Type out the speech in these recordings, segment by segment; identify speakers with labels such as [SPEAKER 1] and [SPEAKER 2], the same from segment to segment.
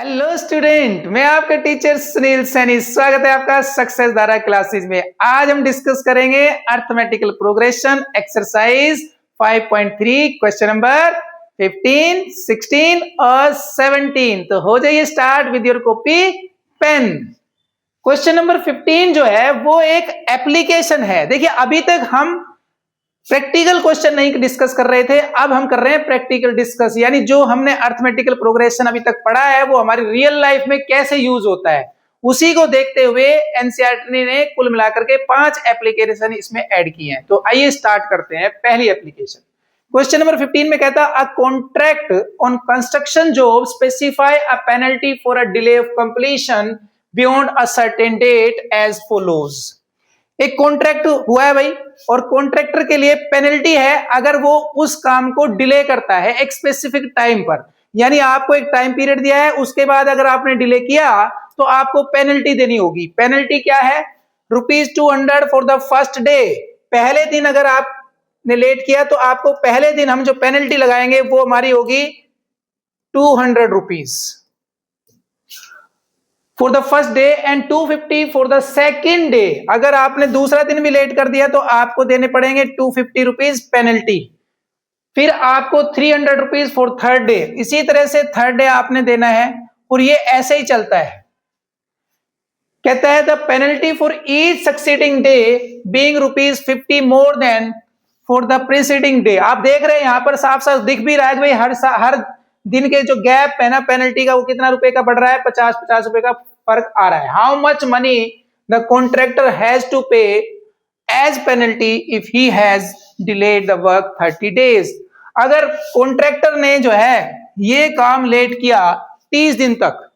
[SPEAKER 1] Hello student, मैं आपका teacher Sunil Saini. स्वागत है आपका सक्सेस धारा क्लासेस में। आज हम डिस्कस करेंगे arithmetical progression exercise 5.3 question number 15, 16 और 17। तो हो जाइए start with your copy pen. Question number 15 जो है वो एक एप्लीकेशन है। देखिए, अभी तक हम प्रैक्टिकल क्वेश्चन नहीं डिस्कस कर रहे थे, अब हम कर रहे हैं प्रैक्टिकल डिस्कस, यानी जो हमने अर्थमेटिकल प्रोग्रेशन अभी तक पढ़ा है वो हमारी रियल लाइफ में कैसे यूज होता है, उसी को देखते हुए एनसीईआरटी ने कुल मिलाकर के 5 एप्लीकेशन इसमें ऐड किए हैं। तो आइए स्टार्ट करते हैं पहली एप्लीकेशन। क्वेश्चन नंबर 15 में कहता है, a contract on construction job specify a penalty for a delay of completion beyond a certain date as follows. एक कॉन्ट्रैक्ट हुआ है भाई, और कॉन्ट्रैक्टर के लिए पेनल्टी है अगर वो उस काम को डिले करता है एक स्पेसिफिक टाइम पर। यानी आपको एक टाइम पीरियड दिया है, उसके बाद अगर आपने डिले किया तो आपको पेनल्टी देनी होगी। पेनल्टी क्या है? ₹200 फॉर द फर्स्ट डे। पहले दिन अगर आपने लेट किया तो आपको पहले दिन हम जो पेनल्टी लगाएंगे वो हमारी होगी ₹200 for the first day and 250 for the second day. अगर आपने दूसरा दिन भी लेट कर दिया तो आपको देने पड़ेंगे ₹250 पेनल्टी। फिर आपको ₹300 फॉर थर्ड डे। इसी तरह से थर्ड डे आपने देना है, और ये ऐसे ही चलता है। कहता है the penalty for each succeeding day being ₹50 more than for the preceding day. आप देख रहे हैं यहां पर साफ साफ दिख भी रहा है भाई, हर दिन के जो गैप है ना पेनल्टी का, वो कितना रुपए का बढ़ रहा है? 50 रुपए का फर्क आ रहा है। How much money the contractor has to pay as penalty if he has delayed the work 30 days. अगर कॉन्ट्रैक्टर ने जो है ये काम लेट किया 30 दिन तक,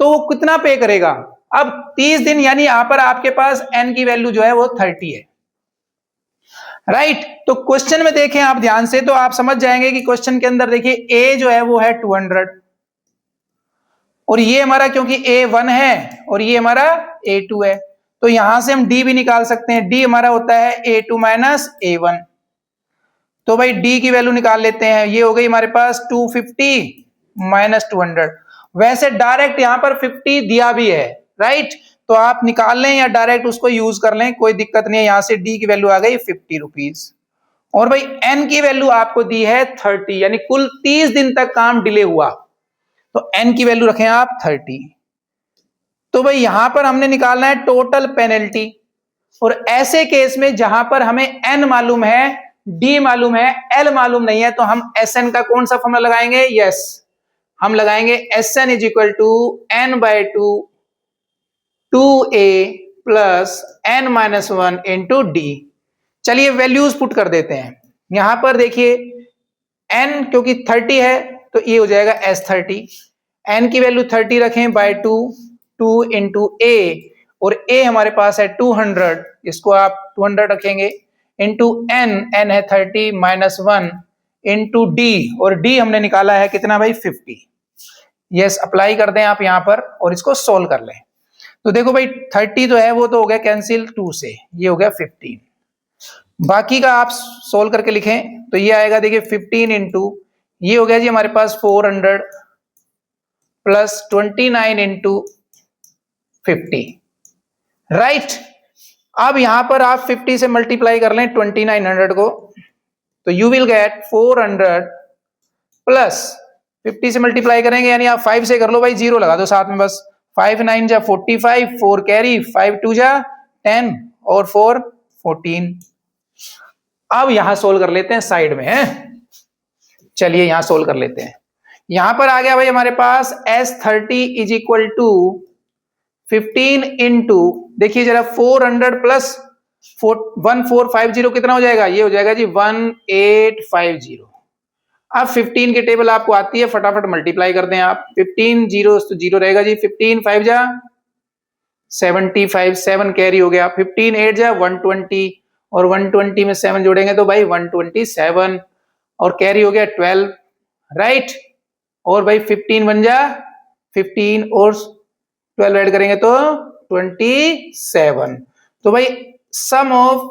[SPEAKER 1] तो वो कितना पे करेगा? अब 30 दिन यानी यहां पर आपके पास n की वैल्यू जो है वो 30 है, राइट। तो क्वेश्चन में देखें आप ध्यान से तो आप समझ जाएंगे कि क्वेश्चन के अंदर देखिए a जो है वो है 200, और ये हमारा क्योंकि A1 है और ये हमारा A2 है, तो यहां से हम D भी निकाल सकते हैं। D हमारा होता है A2 माइनस A1। तो भाई D की वैल्यू निकाल लेते हैं। ये हो गई हमारे पास 250 माइनस 200। वैसे डायरेक्ट यहां पर 50 दिया भी है, राइट, तो आप निकाल लें या डायरेक्ट उसको यूज कर लें, कोई दिक्कत नहीं है। यहां से D की वैल्यू आ गई ₹50, और भाई N की वैल्यू आपको दी है 30, यानी कुल 30 दिन तक काम डिले हुआ, तो N की वैल्यू रखें आप 30। तो भाई यहां पर हमने निकालना है टोटल पेनल्टी, और ऐसे केस में जहां पर हमें N मालूम है, D मालूम है, L मालूम नहीं है, तो हम SN का कौन सा फॉर्मूला लगाएंगे? यस, हम लगाएंगे SN is equal to N/2 2A प्लस N-1 इंटू D। चलिए वैल्यूज पुट कर देते हैं। यहां पर देखिए N क्योंकि 30 है तो ये हो जाएगा S30। N की वैल्यू 30 रखें बाय 2 इंटू A, और A हमारे पास है 200, इसको आप 200 रखेंगे इंटू N है 30 माइनस 1 इंटू D, और D हमने निकाला है कितना भाई? 50। यस, अप्लाई कर दें आप यहां पर और इसको सोल्व कर लें। तो देखो भाई 30 जो है वो तो हो गया कैंसिल 2 से, ये हो गया 15। बाकी का आप सोल्व करके लिखें तो ये आएगा, देखिए 15 इंटू ये हो गया जी हमारे पास 400 प्लस 29 इंटू 50, राइट। अब यहां पर आप 50 से मल्टीप्लाई कर लें 2900 को, तो यू विल गेट 400 प्लस 50 से मल्टीप्लाई करेंगे यानी आप 5 से कर लो भाई, 0 लगा दो साथ में बस। 5 9 जा 45, 4 कैरी, 5 2 जा 10 और 4 14। अब यहां सोल्व कर लेते हैं साइड में, है चलिए यहां सोल्व कर लेते हैं। यहां पर आ गया भाई हमारे पास S30 is equal to 15 into, देखिए जरा 400 प्लस 1450 कितना हो जाएगा? ये हो जाएगा जी 1850। अब 15 की टेबल आपको आती है, फटाफट मल्टीप्लाई कर दें आप। 15 जीरो तो जीरो रहेगा जी, 15 5 जा 75, 7 कैरी हो गया, 15 8 जा 120, और 120 में 7 जोड़ेंगे तो भाई 127, और कैरी हो गया 12, राइट। और भाई 15 बन जा 15 और 12 ऐड करेंगे तो 27। तो भाई सम ऑफ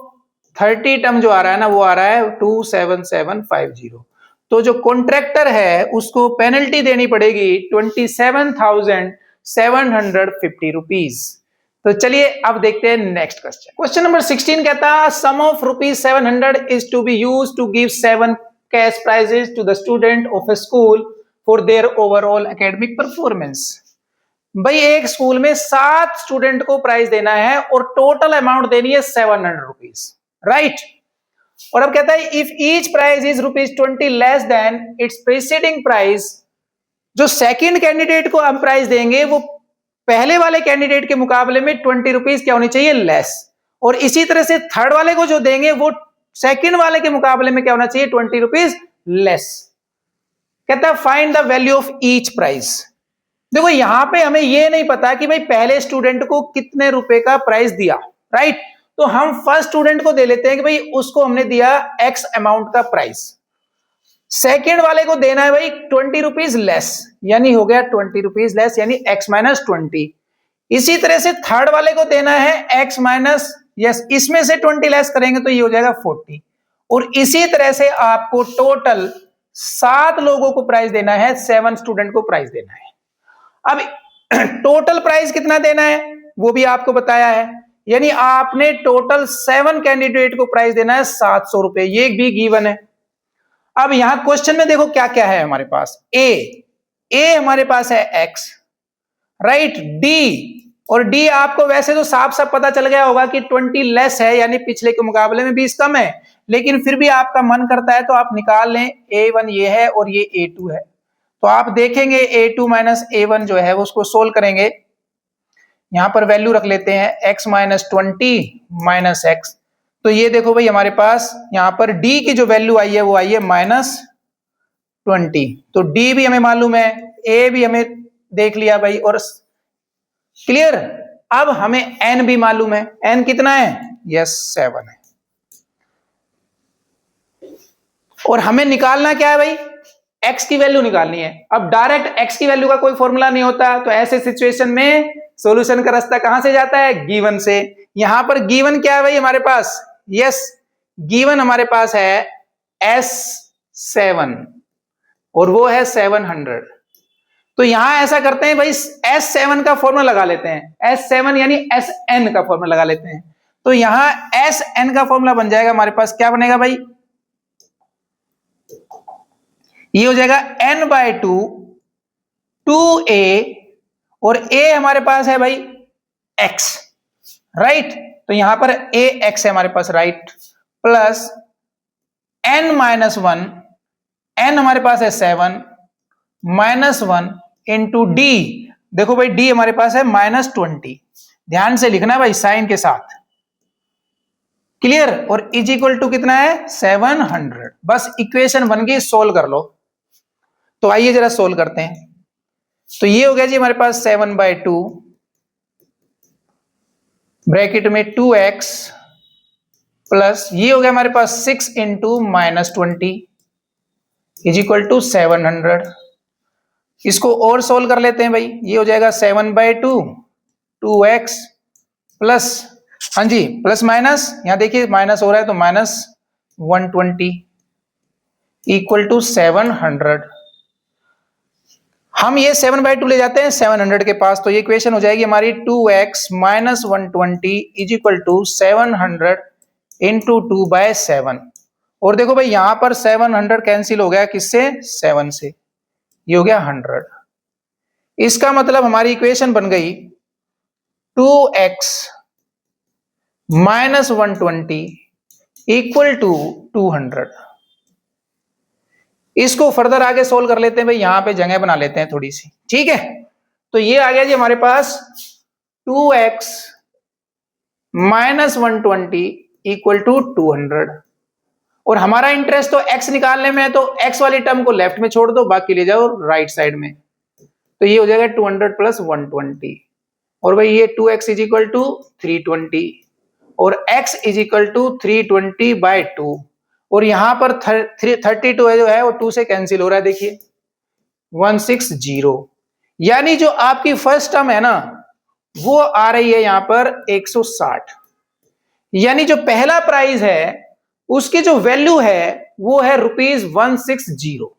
[SPEAKER 1] 30 टर्म जो आ रहा है ना वो आ रहा है 27750। तो जो कॉन्ट्रैक्टर है उसको पेनल्टी देनी पड़ेगी 27,750 रुपीज। तो चलिए अब देखते हैं नेक्स्ट क्वेश्चन। क्वेश्चन नंबर 16 कहता है sum of ₹700 is to be used to give 7 cash prizes to the student of a school for their overall academic performance. भाई एक स्कूल में 7 स्टूडेंट को प्राइज देना है और टोटल अमाउंट देनी है 700 रुपीज, राइट। और अब कहता है if each prize is ₹20 less than its preceding prize, जो सेकंड कैंडिडेट को हम प्राइज देंगे वो पहले वाले कैंडिडेट के मुकाबले में 20 रुपीज क्या होनी चाहिए, लेस। और इसी तरह से थर्ड वाले को जो देंगे वो सेकंड वाले के मुकाबले में क्या होना चाहिए, 20 रुपीज लेस। कहता है find the value of each prize. देखो यहां पे हमें ये नहीं पता कि भाई पहले स्टूडेंट को कितने रुपए का प्राइस दिया, राइट। तो हम फर्स्ट स्टूडेंट को दे लेते हैं कि भाई उसको हमने दिया एक्स अमाउंट का प्राइस, सेकेंड वाले को देना है भाई 20 रुपीज लेस, यानी हो गया 20 रुपीज लेस यानी x माइनस 20। इसी तरह से थर्ड वाले को देना है x माइनस, यस, इसमें से 20 लेस करेंगे तो ये हो जाएगा 40। और इसी तरह से आपको टोटल 7 लोगों को प्राइस देना है, 7 स्टूडेंट को प्राइस देना है। अब टोटल प्राइस कितना देना है वो भी आपको बताया है, यानी आपने टोटल 7 कैंडिडेट को प्राइस देना है 700 रुपए, ये भी गिवन है। अब यहां क्वेश्चन में देखो क्या क्या है हमारे पास, ए हमारे पास है x, राइट, डी, और डी आपको वैसे तो साफ साफ पता चल गया होगा कि 20 लेस है यानी पिछले के मुकाबले में 20 कम है, लेकिन फिर भी आपका मन करता है तो आप निकाल लें, A1 ये है और ये A2 है। तो आप देखेंगे A2 माइनस A1 जो है उसको सोल्व करेंगे, यहां पर वैल्यू रख लेते हैं x माइनस 20 माइनस x। तो ये देखो भाई हमारे पास यहां पर d की जो वैल्यू आई है वो आई है -20। तो d भी हमें मालूम है, a भी हमें देख लिया भाई, और क्लियर। अब हमें n भी मालूम है, n कितना है, यस 7 है। और हमें निकालना क्या है भाई, x की वैल्यू निकालनी है। अब डायरेक्ट x की वैल्यू का कोई फॉर्मूला नहीं होता, तो ऐसे सिचुएशन में सॉल्यूशन का रास्ता कहां से जाता है, गिवन से। यहां पर गिवन क्या है भाई हमारे पास, यस, गिवन हमारे पास है S7 और वो है 700। तो यहां ऐसा करते हैं भाई S7 का फॉर्मूला लगा लेते हैं, S7 यानी SN का फॉर्मूला लगा लेते हैं। तो यहां SN का फॉर्मूला बन जाएगा हमारे पास, क्या बनेगा भाई, ये हो जाएगा n/2 2a, और a हमारे पास है भाई x, राइट। तो यहां पर ax है हमारे पास, राइट, प्लस n-1, n हमारे पास है 7 -1 इंटू d, देखो भाई d हमारे पास है -20, ध्यान से लिखना भाई साइन के साथ, क्लियर। और इज इक्वल टू कितना है 700। बस इक्वेशन बन गई, सोल्व कर लो। तो आइए जरा सोल्व करते हैं। तो ये हो गया जी हमारे पास 7/2 ब्रैकेट में 2x प्लस ये हो गया हमारे पास 6 इंटू -20 इज इक्वल टू 700। इसको और सोल्व कर लेते हैं भाई, ये हो जाएगा 7/2 2x प्लस, हाँ जी, प्लस माइनस, यहां देखिए माइनस हो रहा है तो -120 इक्वल टू 700। हम ये 7/2 ले जाते हैं 700 के पास, तो ये इक्वेशन हो जाएगी हमारी 2x minus 120 is equal to 700 into 2/7। और देखो भाई यहां पर 700 कैंसिल हो गया किससे, 7 से, ये हो गया 100। इसका मतलब हमारी इक्वेशन बन गई 2x माइनस 120 इक्वल टू 200। इसको फर्दर आगे सोल्व कर लेते हैं भाई, यहां पे जगह बना लेते हैं थोड़ी सी, ठीक है। तो ये आ गया जी हमारे पास 2x माइनस 120 इक्वल टू 200। और हमारा इंटरेस्ट तो x निकालने में है, तो x वाली टर्म को लेफ्ट में छोड़ दो, बाकी ले जाओ राइट साइड में। तो ये हो जाएगा 200 प्लस 120, और भाई ये 2x इज इक्वल टू 320 और x इज इक्वल टू 320/2। और यहां पर 32 है जो है वो 2 से कैंसिल हो रहा है, देखिए 160, यानी जो आपकी फर्स्ट टर्म है ना वो आ रही है यहां पर 160, यानी जो पहला प्राइस है उसकी जो वैल्यू है वो है ₹160।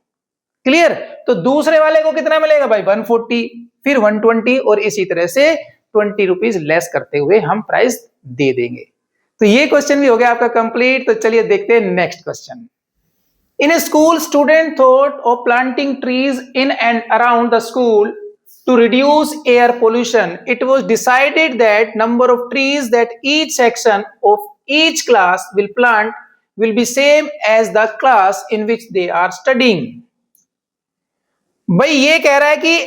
[SPEAKER 1] क्लियर? तो दूसरे वाले को कितना मिलेगा भाई? 140, फिर 120 और इसी तरह से 20 रुपीज लेस करते हुए हम प्राइस दे देंगे। तो ये क्वेश्चन भी हो गया आपका कंप्लीट। तो चलिए देखते हैं next question. In a school, student thought of planting trees in and around the school to reduce air pollution. It was decided that number of trees that each section of each class will plant will be same as the class in which they are studying. भाई ये कह रहा है कि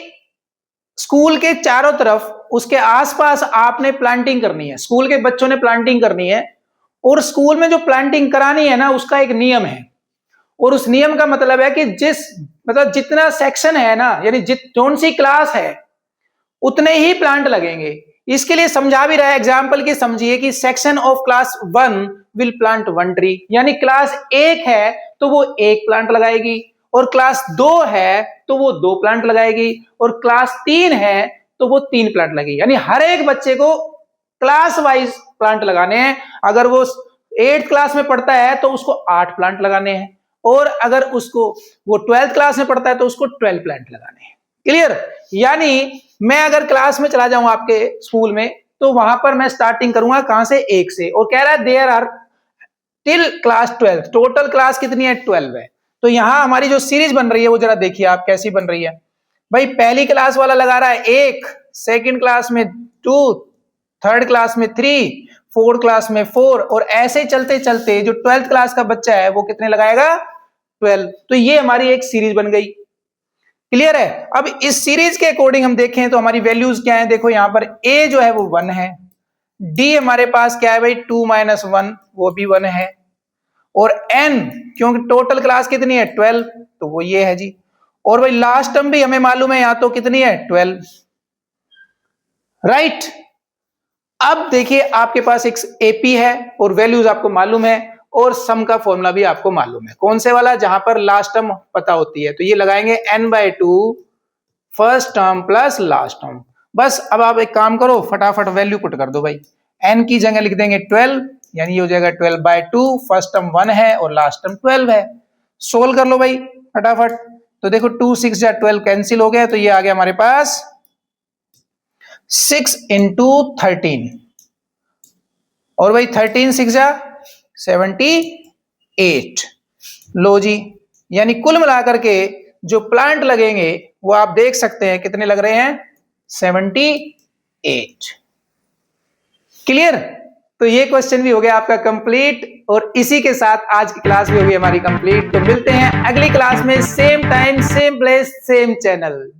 [SPEAKER 1] school के चारों तरफ उसके आसपास आपने प्लांटिंग करनी है, स्कूल के बच्चों ने प्लांटिंग करनी है, और स्कूल में जो प्लांटिंग करानी है ना उसका एक नियम है, और उस नियम का मतलब है कि जितना सेक्शन है ना, यानी कौन सी क्लास है उतने ही प्लांट लगेंगे। इसके लिए समझा भी रहा है, एग्जाम्पल की समझिए कि section of class 1 will plant 1 tree, यानी क्लास 1 है तो वो 1 प्लांट लगाएगी, और क्लास 2 है तो वो 2 प्लांट लगाएगी, और क्लास 3 है तो वो 3 प्लांट लगेगी। यानी हर एक बच्चे को क्लास वाइज प्लांट लगाने हैं। अगर वो 8th क्लास में पढ़ता है तो उसको 8 प्लांट लगाने हैं, और अगर वो 12th क्लास में पढ़ता है तो उसको 12 प्लांट लगाने हैं। क्लियर? यानी मैं अगर क्लास में चला जाऊं आपके स्कूल में तो वहां पर मैं स्टार्टिंग करूंगा कहां से? 1 से, और कह रहा है there are till class 12, total class कितनी है? 12 है। तो यहां हमारी जो सीरीज बन रही है वो जरा देखिए आप कैसी बन रही है। भाई पहली क्लास वाला लगा रहा है 1, सेकंड क्लास में 2, थर्ड क्लास में 3, फोर्थ क्लास में 4, और ऐसे चलते चलते जो 12th क्लास का बच्चा है वो कितने लगाएगा? 12। तो ये हमारी एक सीरीज बन गई। क्लियर है? अब इस सीरीज के अकॉर्डिंग हम देखें तो हमारी वैल्यूज क्या है? देखो यहां पर a जो है वो 1 है, d हमारे पास क्या है भाई? 2 - 1, वो भी 1 है, और n क्योंकि टोटल क्लास कितनी है? 12, तो वो ये है जी। और भाई लास्ट टर्म भी हमें मालूम है यहां तो कितनी है? 12, राइट। अब देखिए आपके पास एक एपी है और वैल्यूज आपको मालूम है, और सम का फॉर्मूला भी आपको मालूम है। कौन से वाला? जहां पर लास्ट टर्म पता होती है। तो ये लगाएंगे n/2 first term plus last term. बस अब आप एक काम करो, फटाफट वैल्यू पुट कर दो भाई। n की जगह लिख देंगे 12, यानी ये हो जाएगा 12/2, फर्स्ट टर्म 1 है और लास्ट टर्म 12 है। सोल्व कर लो भाई फटाफट। तो देखो 2 6 जा 12 कैंसिल हो गया, तो ये आ गया हमारे पास 6 × 13, और भाई 13 6 जा 78। लो जी, यानी कुल मिलाकर के जो प्लांट लगेंगे वो आप देख सकते हैं कितने लग रहे हैं? 78। क्लियर? तो ये क्वेश्चन भी हो गया आपका कंप्लीट, और इसी के साथ आज की क्लास भी होगी हमारी कंप्लीट। तो मिलते हैं अगली क्लास में, same time same place same channel.